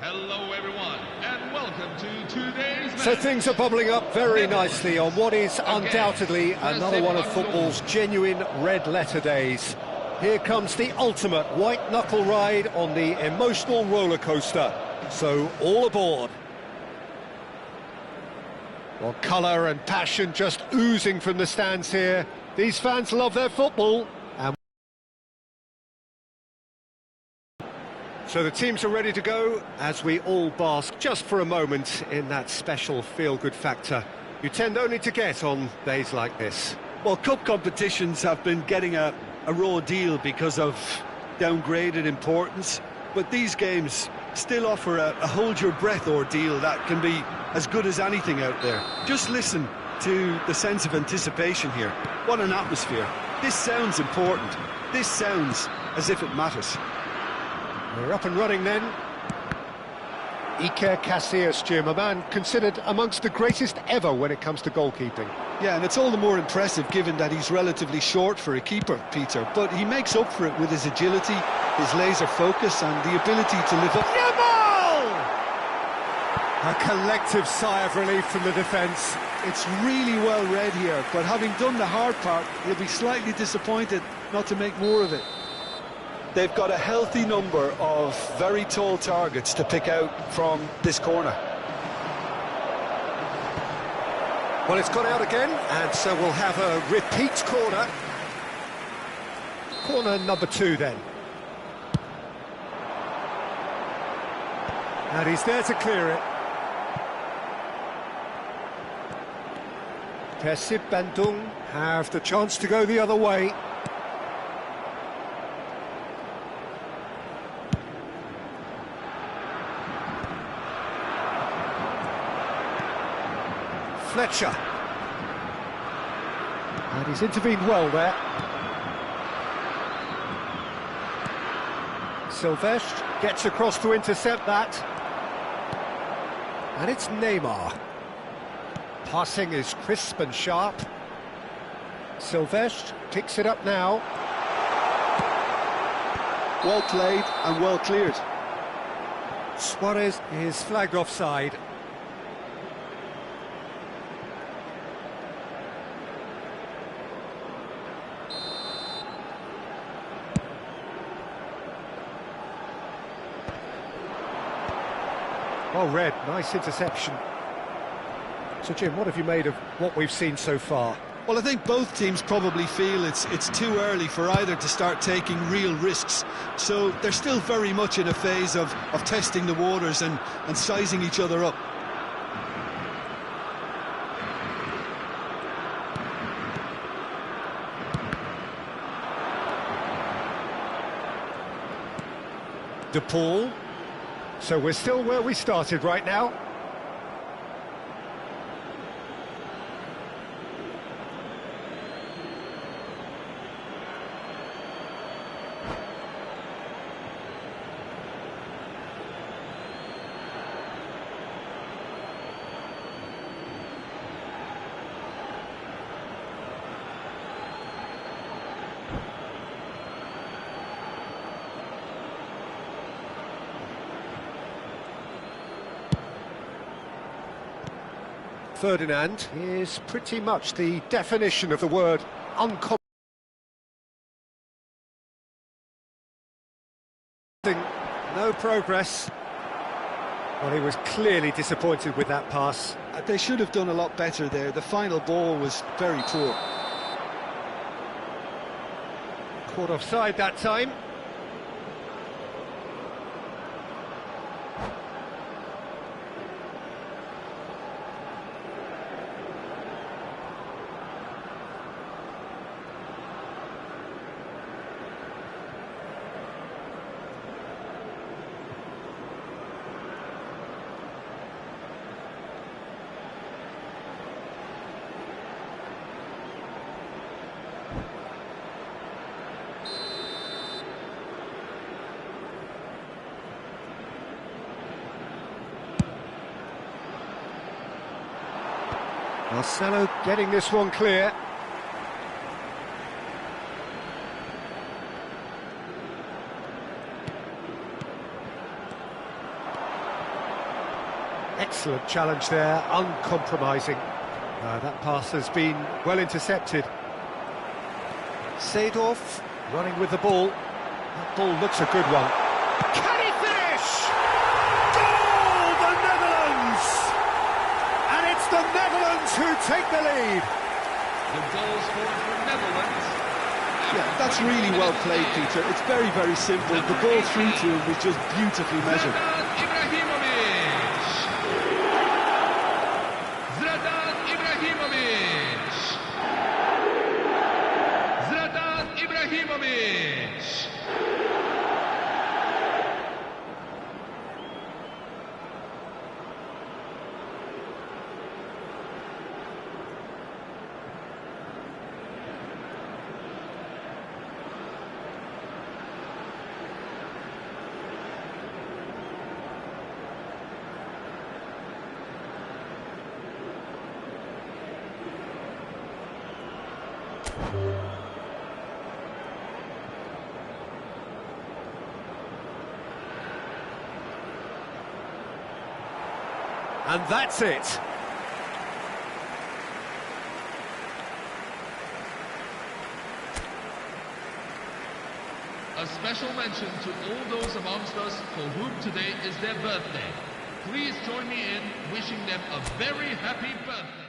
Hello everyone, and welcome to today's match. So things are bubbling up very nicely on what is undoubtedly another one of football's genuine red-letter days. Here comes the ultimate white-knuckle ride on the emotional roller coaster. So all aboard. Well, colour and passion just oozing from the stands here. These fans love their football. So the teams are ready to go as we all bask just for a moment in that special feel-good factor you tend only to get on days like this. Well, cup competitions have been getting a raw deal because of downgraded importance, but these games still offer a hold-your-breath ordeal that can be as good as anything out there. Just listen to the sense of anticipation here. What an atmosphere. This sounds important. This sounds as if it matters. We're up and running then. Iker Casillas, Jim, a man considered amongst the greatest ever when it comes to goalkeeping. Yeah, and it's all the more impressive given that he's relatively short for a keeper, Peter. But he makes up for it with his agility, his laser focus and the ability to live up. A collective sigh of relief from the defence. It's really well read here, but having done the hard part, he'll be slightly disappointed not to make more of it. They've got a healthy number of very tall targets to pick out from this corner. Well, it's gone out again, and so we'll have a repeat corner. Corner number 2 then. And he's there to clear it. Persib Bandung have the chance to go the other way. Fletcher. And he's intervened well there. Silvestre gets across to intercept that. And it's Neymar. Passing is crisp and sharp. Silvestre picks it up now. Well played and well cleared. Suarez is flagged offside. Well read, nice interception. So Jim, what have you made of what we've seen so far? Well, I think both teams probably feel it's too early for either to start taking real risks. So they're still very much in a phase of testing the waters and sizing each other up. De Paul. So we're still where we started right now. Ferdinand is pretty much the definition of the word uncommon. No progress. Well, he was clearly disappointed with that pass. They should have done a lot better there. The final ball was very poor. Caught offside that time. Marcelo getting this one clear. Excellent challenge there, uncompromising. That pass has been well intercepted. Seedorf running with the ball. That ball looks a good one. Can he finish? Goal, the Netherlands! And it's the Netherlands who take the lead. The goal scored for Netherlands. Yeah, that's really well played, Peter. It's very, very simple. The ball through to him was just beautifully measured. Zlatan Ibrahimovic. Zlatan Ibrahimovic. And that's it. A special mention to all those amongst us for whom today is their birthday. Please join me in wishing them a very happy birthday.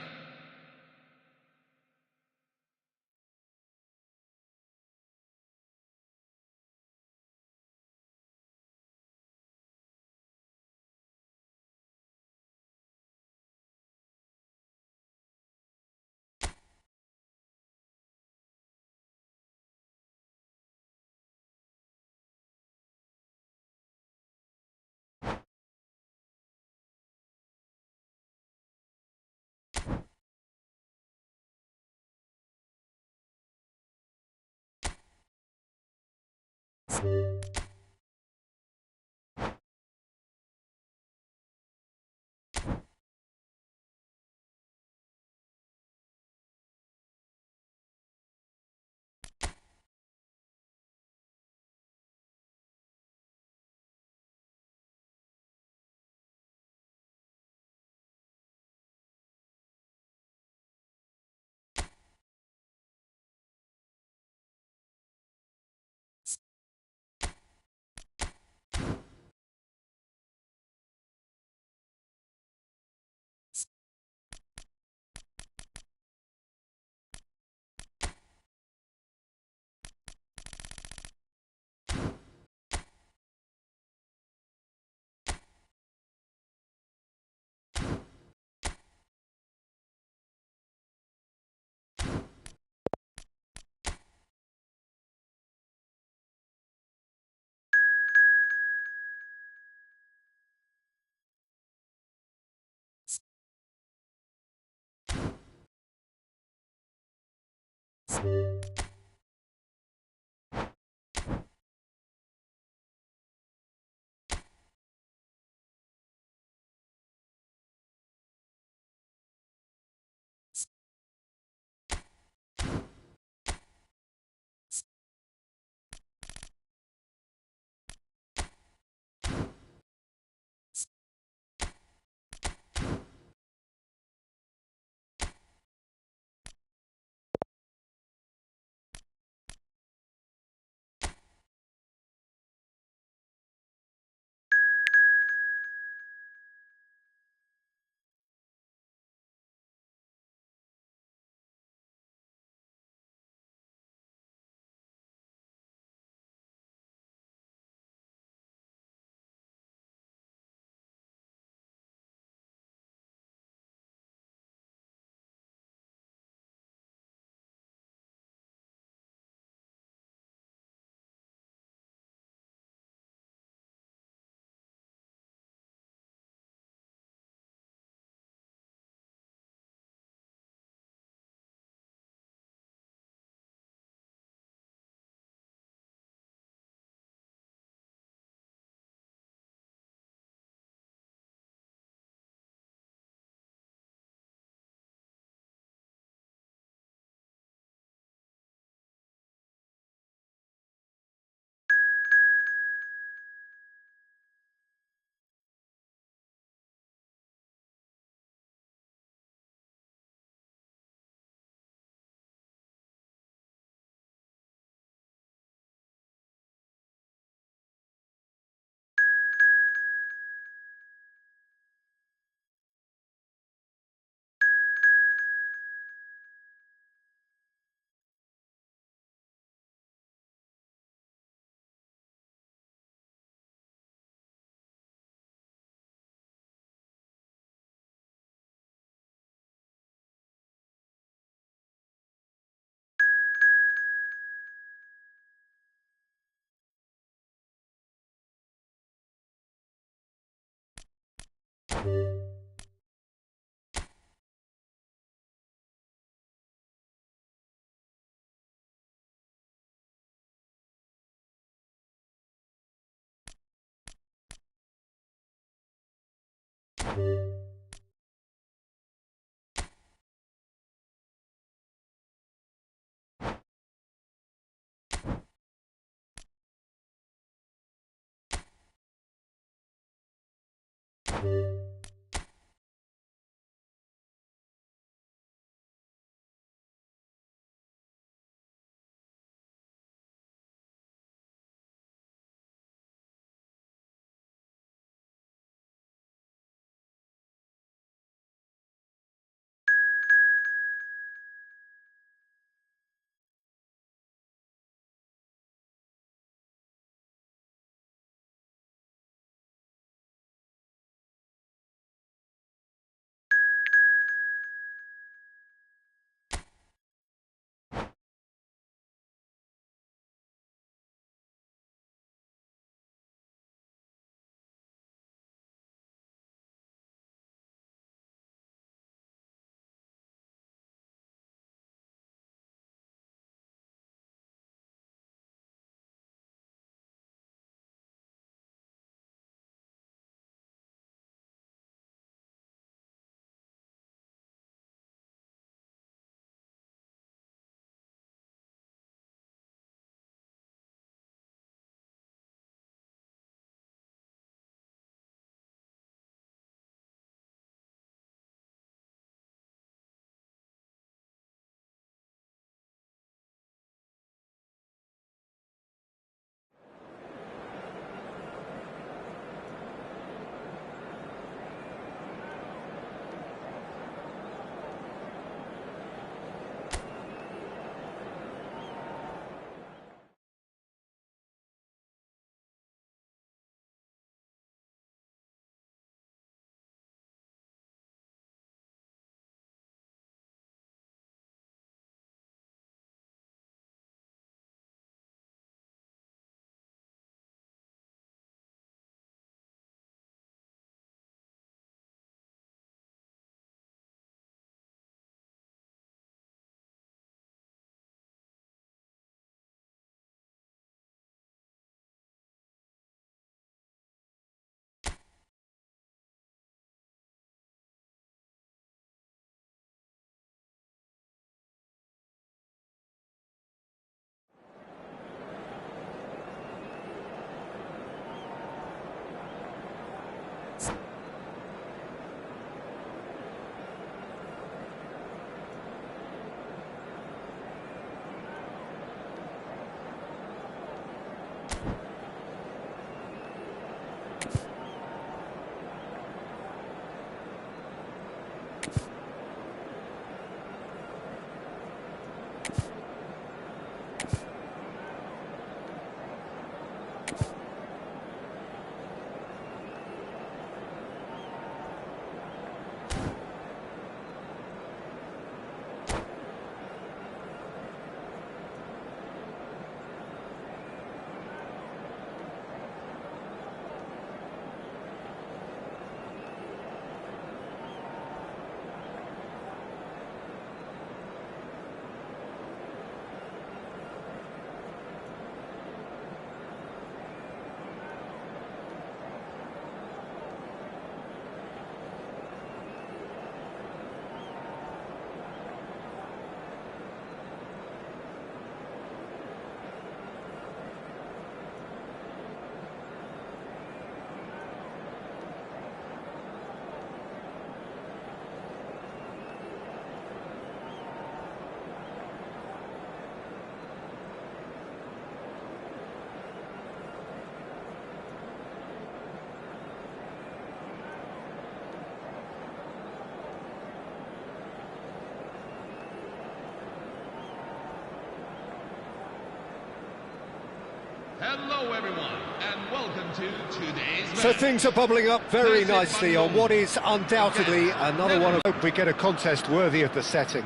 Hello everyone, and welcome to today's match. So things are bubbling up very nicely on what is undoubtedly another one of... Hope we get a contest worthy of the setting.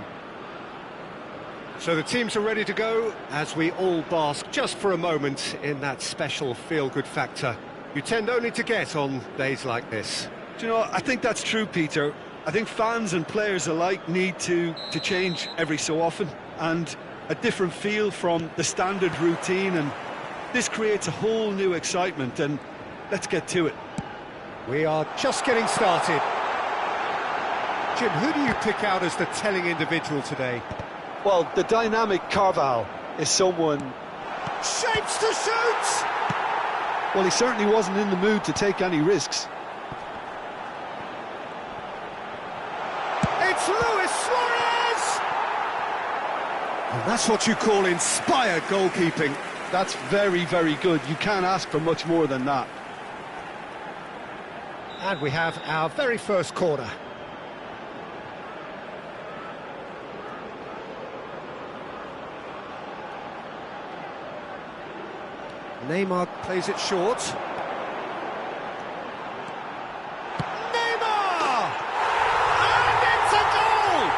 So the teams are ready to go as we all bask just for a moment in that special feel-good factor you tend only to get on days like this. Do you know, I think that's true, Peter. I think fans and players alike need to change every so often, and a different feel from the standard routine, and this creates a whole new excitement, and let's get to it. We are just getting started. Jim, who do you pick out as the telling individual today? Well, the dynamic Carvalho is someone... Shapes to shoot! Well, he certainly wasn't in the mood to take any risks. It's Luis Suarez! And that's what you call inspired goalkeeping. That's very, very good. You can't ask for much more than that. And we have our very first corner. Neymar plays it short. Neymar! And it's a goal!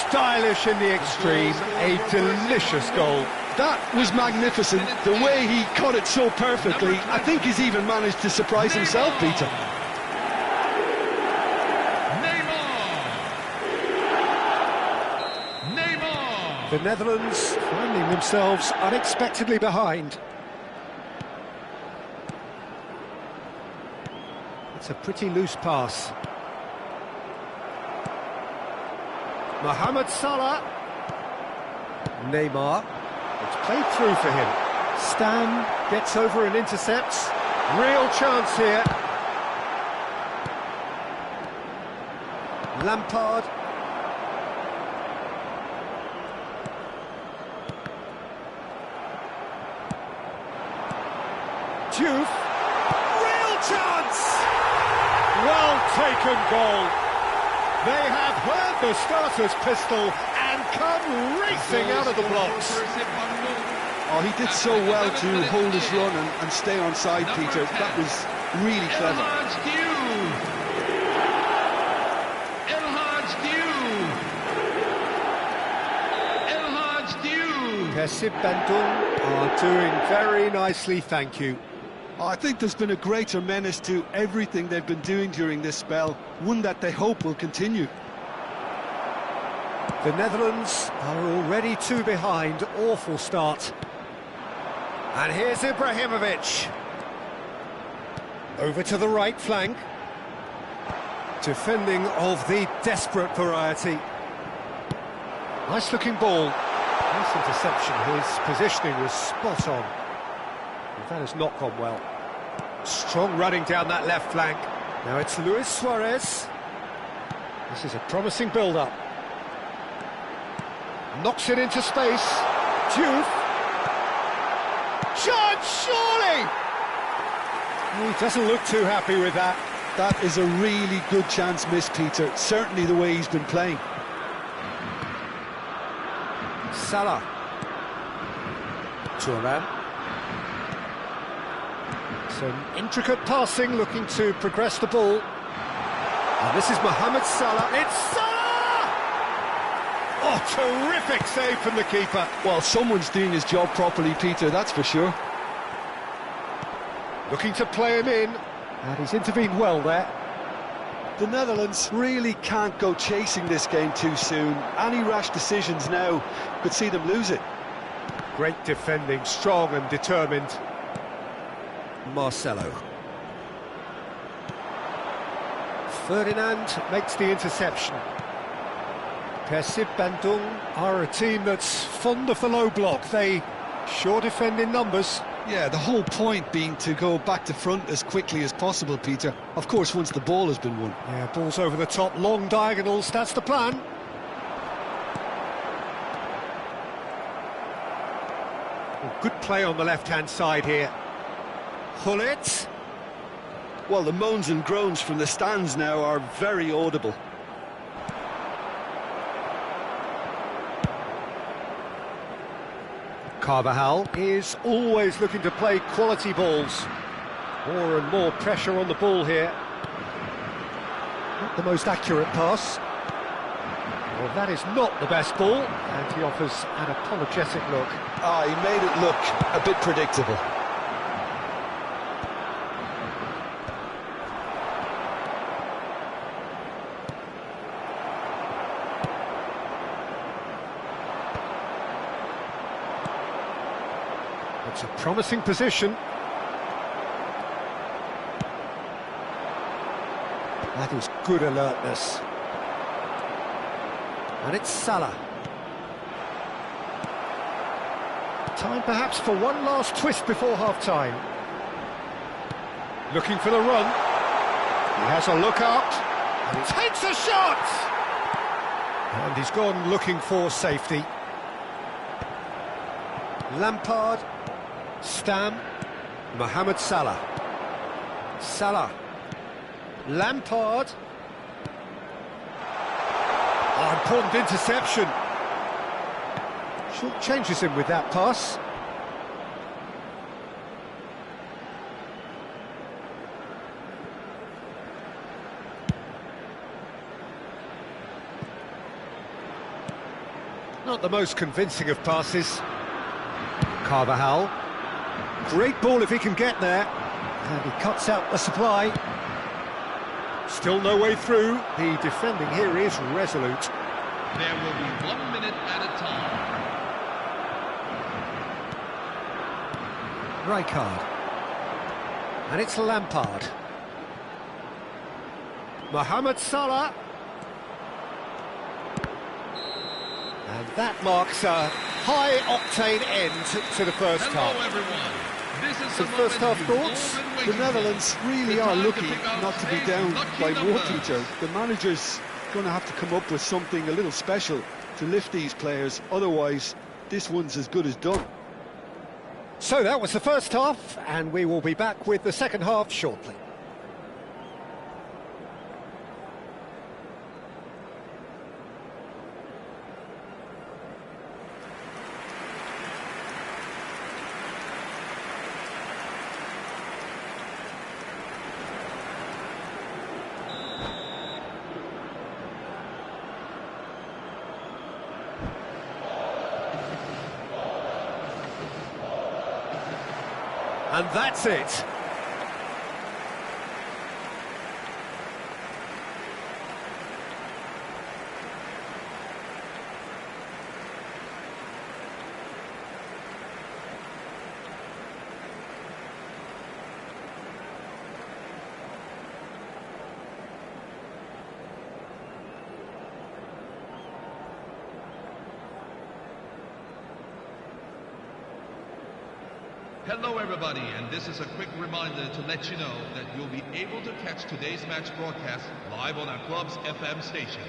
Stylish in the extreme, a delicious goal. That was magnificent. The way he cut it so perfectly, I think he's even managed to surprise himself, Peter. The Netherlands finding themselves unexpectedly behind. It's a pretty loose pass. Mohamed Salah. Neymar. It's played through for him. Stan gets over and intercepts. Real chance here. Lampard. Diouf. Real chance! Well taken goal. They have heard the starter's pistol and come racing out of the blocks. Oh, he did so well to hold his run and stay on side, Peter. That was really clever. Persib Bandung are doing very nicely, thank you. I think there's been a greater menace to everything they've been doing during this spell, one that they hope will continue. The Netherlands are already 2 behind, awful start. And here's Ibrahimovic. Over to the right flank. Defending of the desperate variety. Nice looking ball. Nice interception, his positioning was spot on. And that has not gone well. Strong running down that left flank. Now it's Luis Suarez. This is a promising build-up. Knocks it into space. Diouf. Chance, surely! He doesn't look too happy with that. That is a really good chance missed, Peter. Certainly the way he's been playing. Salah. Tumbler. Some intricate passing, looking to progress the ball. And this is Mohamed Salah. It's Salah! Oh, terrific save from the keeper. Well, someone's doing his job properly, Peter, that's for sure. Looking to play him in, and he's intervened well there. The Netherlands really can't go chasing this game too soon. Any rash decisions now could see them lose it. Great defending, strong and determined. Marcelo. Ferdinand makes the interception. Persib Bandung are a team that's fond of the low block. They sure defend in numbers. Yeah, the whole point being to go back to front as quickly as possible, Peter. Of course, once the ball has been won. Yeah, balls over the top, long diagonals, that's the plan. Oh, good play on the left-hand side here. Hullet. Well, the moans and groans from the stands now are very audible. Carvajal is always looking to play quality balls. More and more pressure on the ball here. Not the most accurate pass. Well, that is not the best ball, and he offers an apologetic look. Ah, he made it look a bit predictable. Promising position. That is good alertness. And it's Salah. Time perhaps for one last twist before half-time. Looking for the run. He has a look out. And he takes a shot! And he's gone looking for safety. Lampard. Stam. Mohamed Salah. Salah. Lampard. Oh, important interception. Short changes him with that pass. Not the most convincing of passes. Carvajal. Great ball if he can get there. And he cuts out the supply. Still no way through. The defending here is resolute. There will be 1 minute at a time. Rijkaard. And it's Lampard. Mohamed Salah. And that marks a high-octane end to the first half. Hello, everyone. This is Some the first moment half you've thoughts? all been The waiting Netherlands for. really The are time to lucky pick out not to be today's down lucky by number. water, Joe. The manager's going to have to come up with something a little special to lift these players. Otherwise, this one's as good as done. So that was the first half, and we will be back with the second half shortly. And that's it. Hello, everybody, and this is a quick reminder to let you know that you'll be able to catch today's match broadcast live on our club's FM station.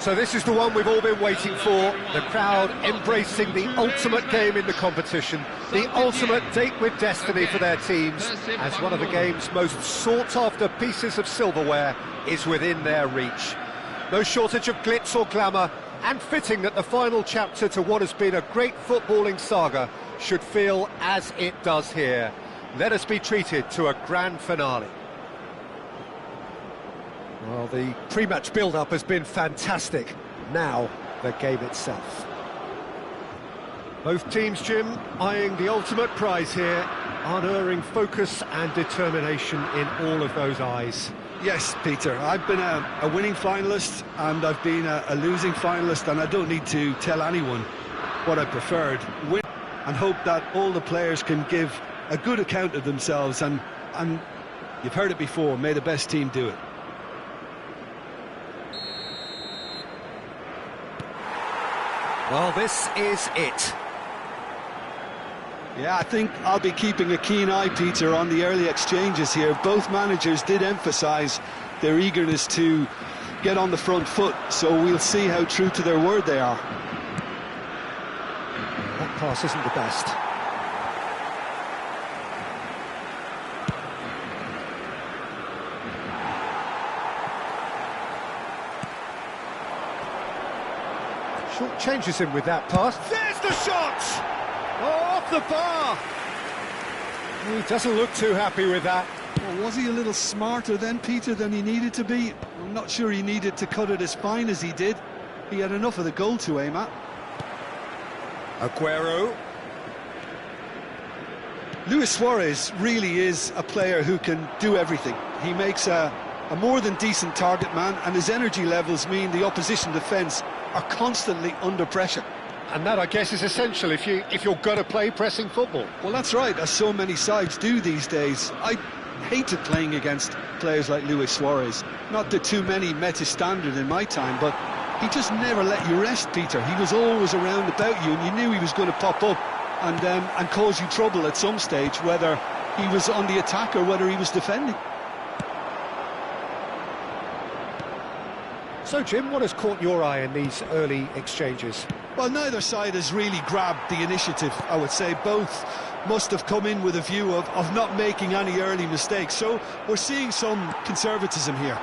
So this is the one we've all been waiting for, the crowd embracing the ultimate game in the competition, the ultimate date with destiny for their teams, as one of the game's most sought-after pieces of silverware is within their reach. No shortage of glitz or glamour, and fitting that the final chapter to what has been a great footballing saga should feel as it does here. Let us be treated to a grand finale. Well, the pre-match build-up has been fantastic. Now, the game itself. Both teams, Jim, eyeing the ultimate prize here, unerring focus and determination in all of those eyes. Yes, Peter, I've been a winning finalist and I've been a losing finalist, and I don't need to tell anyone what I preferred. Win and hope that all the players can give a good account of themselves, and you've heard it before, may the best team do it. Well, this is it. Yeah, I think I'll be keeping a keen eye, Peter, on the early exchanges here. Both managers did emphasise their eagerness to get on the front foot, so we'll see how true to their word they are. That pass isn't the best. Short changes him with that pass. There's the shot! Oh, off the bar! He doesn't look too happy with that. Well, was he a little smarter then, Peter, than he needed to be? I'm not sure he needed to cut it as fine as he did. He had enough of the goal to aim at. Aguero. Luis Suarez really is a player who can do everything. He makes a more than decent target man, and his energy levels mean the opposition defence are constantly under pressure. And that, I guess, is essential if you're going to play pressing football. Well, that's right, as so many sides do these days. I hated playing against players like Luis Suarez. Not that too many met his standard in my time, but he just never let you rest, Peter. He was always around about you, and you knew he was going to pop up and cause you trouble at some stage, whether he was on the attack or whether he was defending. So, Jim, what has caught your eye in these early exchanges? Well, neither side has really grabbed the initiative, I would say. Both must have come in with a view of not making any early mistakes. So we're seeing some conservatism here.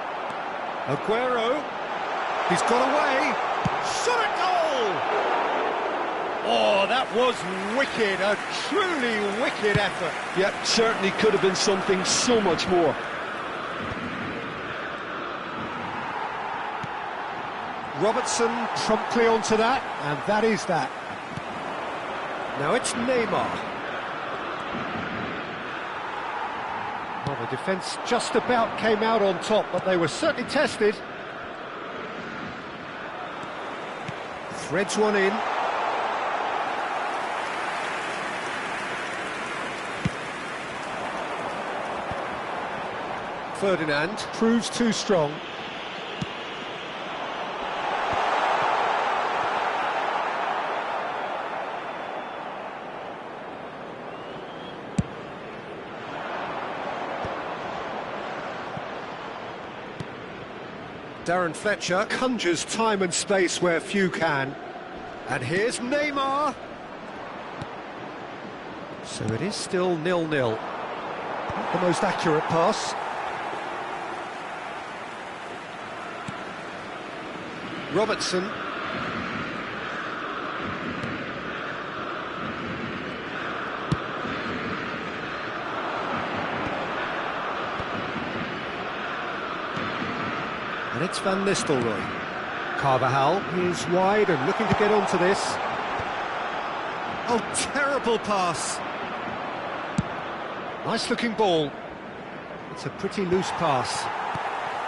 Aguero, he's got away. Shot at goal! Oh, that was wicked, a truly wicked effort. Yeah, certainly could have been something so much more. Robertson promptly onto that, and that is that. Now it's Neymar. Well, the defence just about came out on top, but they were certainly tested. Threads one in. Ferdinand proves too strong. Darren Fletcher conjures time and space where few can. And here's Neymar. So it is still 0-0. Not the most accurate pass. Robertson. And it's Van Nistelrooy. Carvajal is wide and looking to get onto this. Oh, terrible pass. Nice looking ball. It's a pretty loose pass.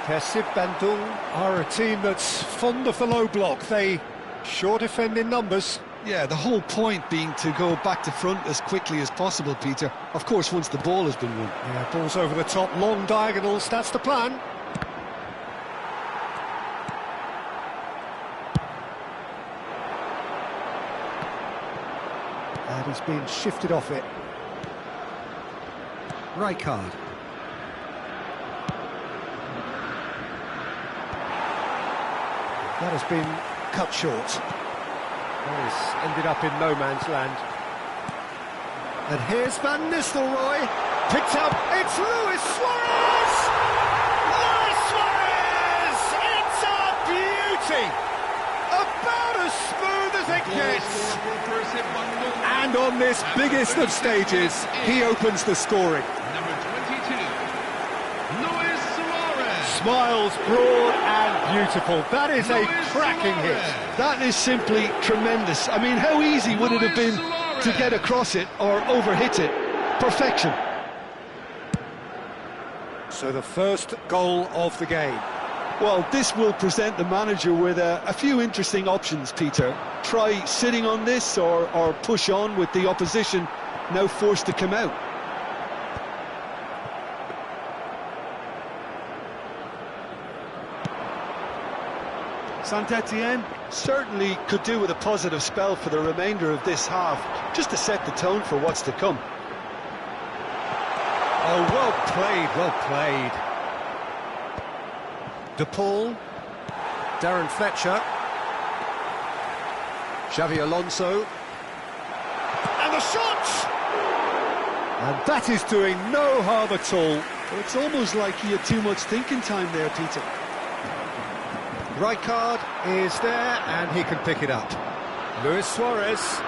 Persib Bandung are a team that's fond of the low block. They sure defend in numbers. Yeah, the whole point being to go back to front as quickly as possible, Peter. Of course, once the ball has been won. Yeah, balls over the top, long diagonals, that's the plan. And he's been shifted off it. Rijkaard. That has been cut short. That has ended up in no man's land. And here's Van Nistelrooy, picked up, it's Luis Suarez! Luis Suarez! It's a beauty! About as smooth as it gets! And on this biggest of stages, he opens the scoring. Number 22, Luis Suarez. Smiles broad and beautiful. That is a Luis cracking hit. Suarez. That is simply tremendous. I mean, how easy would it have been to get across it or overhit it? Perfection. So the first goal of the game. Well, this will present the manager with a few interesting options, Peter. Try sitting on this or push on with the opposition now forced to come out. Saint-Etienne certainly could do with a positive spell for the remainder of this half, just to set the tone for what's to come. Oh, well played, well played. De Paul, Darren Fletcher, Xavi Alonso, and the shot! And that is doing no harm at all. Well, it's almost like he had too much thinking time there, Peter. Rijkaard is there, and he can pick it up. Luis Suarez.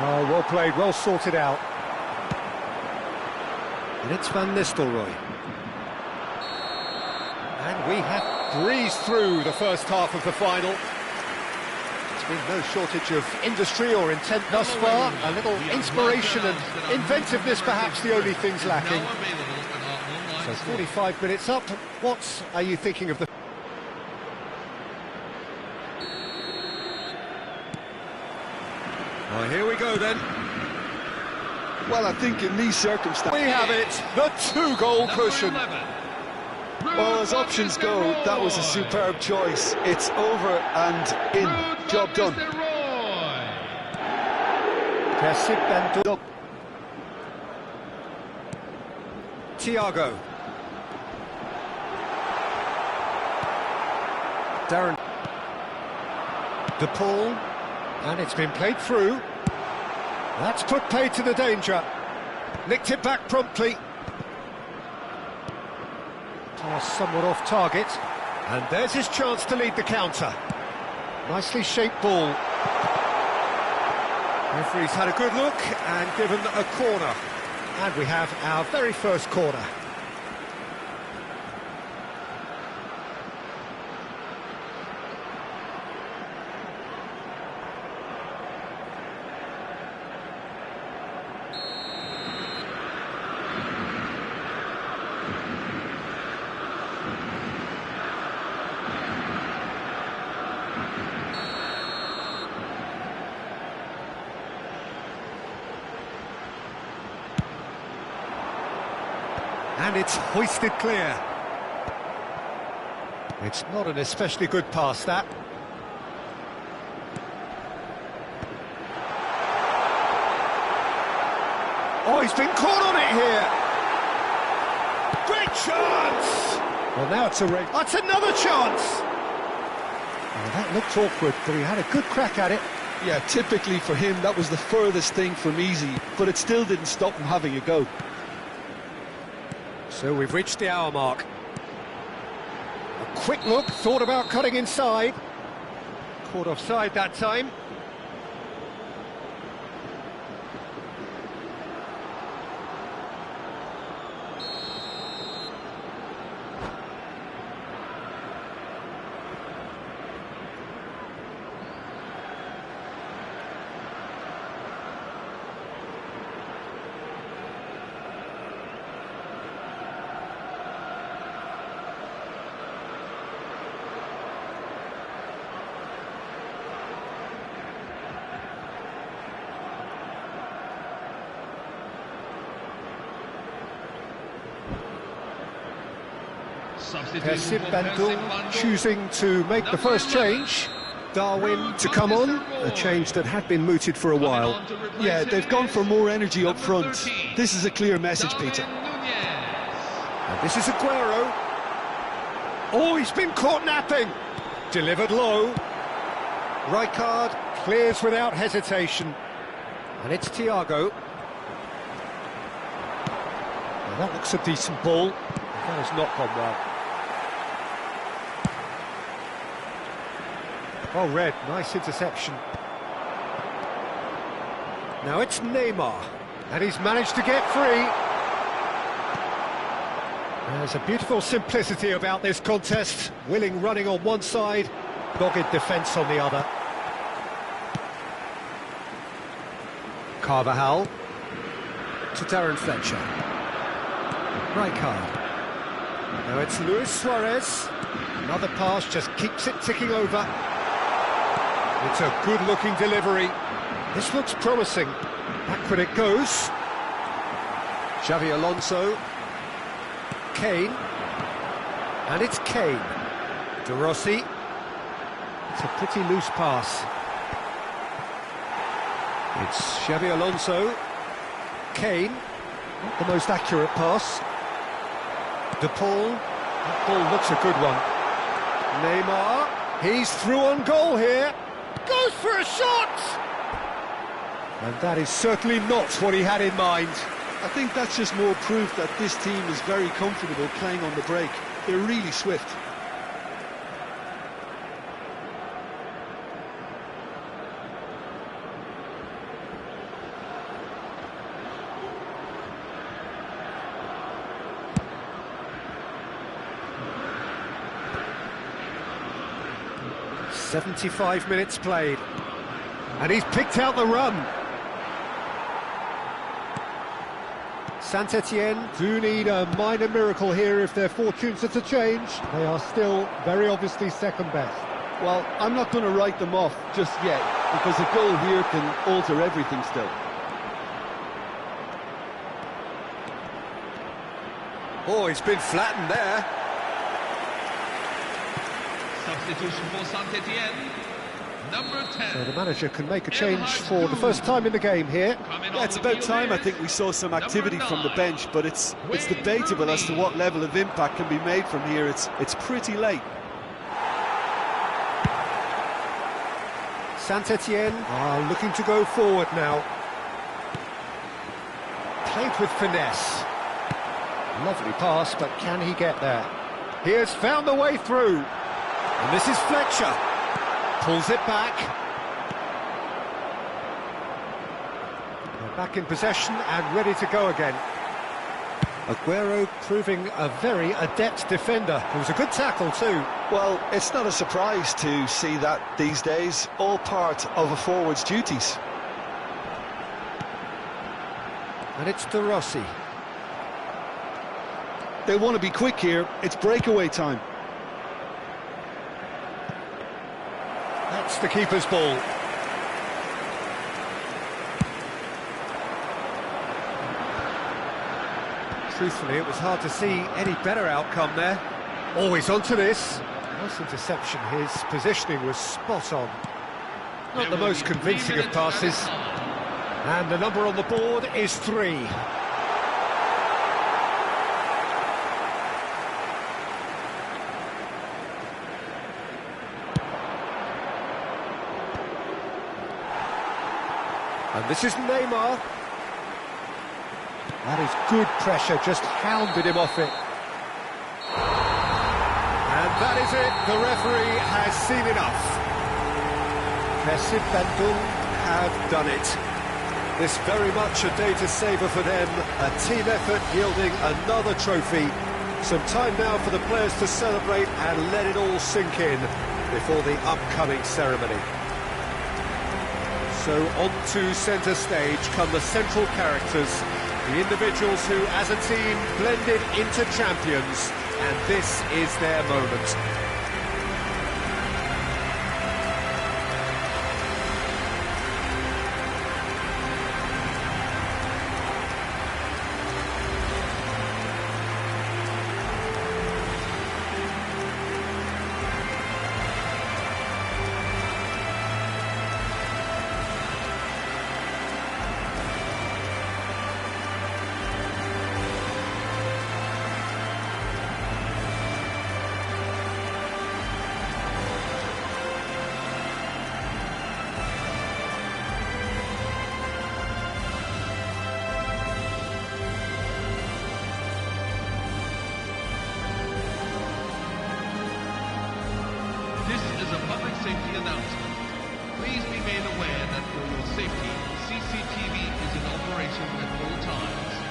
Oh, well played, well sorted out. And it's Van Nistelrooy. And we have breezed through the first half of the final. There's been no shortage of industry or intent thus far. A little inspiration and inventiveness perhaps the only things lacking. So 45 minutes up. What are you thinking of the... Well, here we go then. Well, I think in these circumstances... We have it, the two-goal cushion. Well, as options go, that was a superb choice. It's over and in. Job done. Thiago. Darren. De Paul. And it's been played through. That's put paid to the danger. Nicked it back promptly. Somewhat off target, and there's his chance to lead the counter. Nicely shaped ball. Referee's had a good look and given a corner, and we have our very first corner. And it's hoisted clear. It's not an especially good pass, that. Oh, he's been caught on it here. Great chance! Well, now it's a race. That's another chance! Oh, that looked awkward, but he had a good crack at it. Yeah, typically for him, that was the furthest thing from easy, but it still didn't stop him having a go. So we've reached the hour mark. A quick look, thought about cutting inside. Caught offside that time. Persib Bandung choosing to make the first change. Darwin to come on, a change that had been mooted for a while. Yeah, they've gone for more energy up front. This is a clear message, Peter. This is Aguero. Oh, he's been caught napping. Delivered low. Rijkaard clears without hesitation. And it's Thiago. Well, that looks a decent ball. That has not gone well. Oh, Red, nice interception. Now it's Neymar. And he's managed to get free. There's a beautiful simplicity about this contest. Willing running on one side, dogged defence on the other. Carvajal to Darren Fletcher. Rijkaard. Now it's Luis Suarez. Another pass just keeps it ticking over. It's a good-looking delivery. This looks promising. Backward it goes. Xavi Alonso. Kane. And it's Kane. De Rossi. It's a pretty loose pass. It's Xavi Alonso. Kane. Not the most accurate pass. De Paul. That ball looks a good one. Neymar. He's through on goal here. Goes for a shot! And that is certainly not what he had in mind. I think that's just more proof that this team is very comfortable playing on the break. They're really swift. "75 minutes played, and he's picked out the run. Saint-Etienne do need a minor miracle here if their fortunes are to change. They are still very obviously second best. Well, I'm not going to write them off just yet, because a goal here can alter everything still. Oh, he's been flattened there. Substitution for Saint-Etienne, number 10. So the manager can make a change for the first time in the game here. Yeah, it's about time. I think we saw some activity from the bench, but it's debatable as to what level of impact can be made from here. It's pretty late. Saint-Etienne are looking to go forward now. Played with finesse. Lovely pass, but can he get there? He has found the way through. And this is Fletcher. Pulls it back. They're back in possession and ready to go again. Aguero proving a very adept defender. It was a good tackle too. Well, it's not a surprise to see that these days, all part of a forward's duties. And it's De Rossi. They want to be quick here. It's breakaway time. That's the keeper's ball. Truthfully, it was hard to see any better outcome there. Always onto this. Nice interception. His positioning was spot on. Not the most convincing of passes. And the number on the board is 3. And this is Neymar. That is good pressure, just hounded him off it. And that is it, the referee has seen enough. Messi Bandung have done it. This very much a day to savour for them, a team effort yielding another trophy. Some time now for the players to celebrate and let it all sink in before the upcoming ceremony. So on to centre stage come the central characters, the individuals who, as a team, blended into champions, and this is their moment. a public safety announcement. Please be made aware that for your safety, CCTV is in operation at all times.